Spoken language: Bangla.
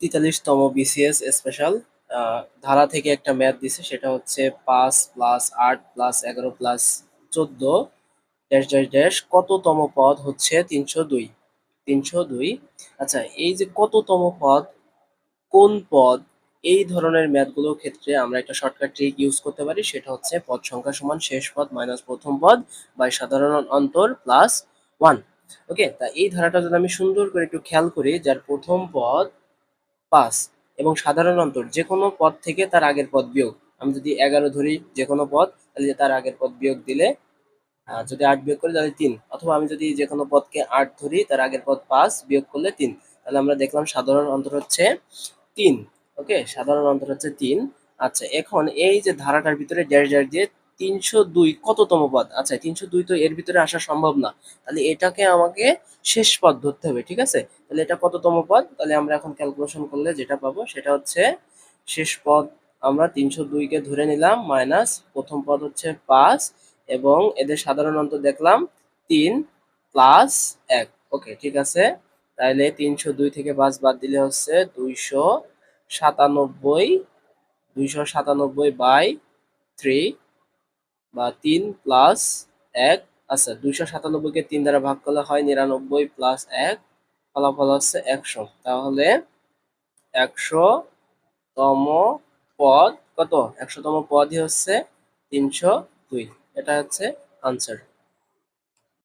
43তম বিসিএস স্পেশাল ধারা থেকে একটা ম্যাথ দিছে, সেটা হচ্ছে 5 plus 8 plus 11 plus 14 dash dash dash কততম পদ হচ্ছে 302। 302। আচ্ছা, এই যে কততম পদ, কোন পদ, এই ধরনের ম্যাথগুলোর ক্ষেত্রে আমরা একটা শর্টকাট ট্রিক ইউজ করতে পারি, সেটা হচ্ছে পদ সংখ্যা সমান শেষ পদ মাইনাস প্রথম পদ বাই সাধারণ অন্তর প্লাস 1। ওকে, তা এই ধারাটা যদি আমি সুন্দর করে একটু খেয়াল করি, যার প্রথম পদ 5 এবং সাধারণ অন্তর যে কোনো পদ থেকে তার আগের পদ বিয়োগ, আমি যদি 11 ধরি যে কোনো পদ, তাহলে তার আগের পদ বিয়োগ দিলে যদি 8 বিয়োগ করি তাহলে 3, অথবা আমি যদি যে কোনো পদকে 8 ধরি তার আগের পদ 5 বিয়োগ করলে 3, তাহলে আমরা দেখলাম সাধারণ অন্তর হচ্ছে 3। ওকে, সাধারণ অন্তর হচ্ছে 3। আচ্ছা, এখন এই যে ধারাটার ভিতরে ড্যাশ ড্যাশ দিয়ে 302 কততম পদ, আচ্ছা 302 তো এর ভিতরে আসা সম্ভব না, তাহলে এটাকে আমাকে শেষ পদ ধরতে হবে, ঠিক আছে? তাহলে এটা কততম পদ, তাহলে আমরা এখন ক্যালকুলেশন করলে যেটা পাবো সেটা হচ্ছে শেষ পদ আমরা 302 কে ধরে নিলাম মাইনাস প্রথম পদ হচ্ছে 5 এবং এদের সাধারণ অন্তর দেখলাম 3 প্লাস 1। ওকে, ঠিক আছে, তাহলে 302 থেকে 5 বাদ দিলে হচ্ছে 297। 297 বাই 3 বা 3 প্লাস 1। আচ্ছা, 297 কে 3 দ্বারা ভাগ করলে হয় 99 প্লাস 1, ফলাফল হচ্ছে 100। তাহলে 100তম পদ কত? 100তম পদই হচ্ছে 302। এটা হচ্ছে আনসার।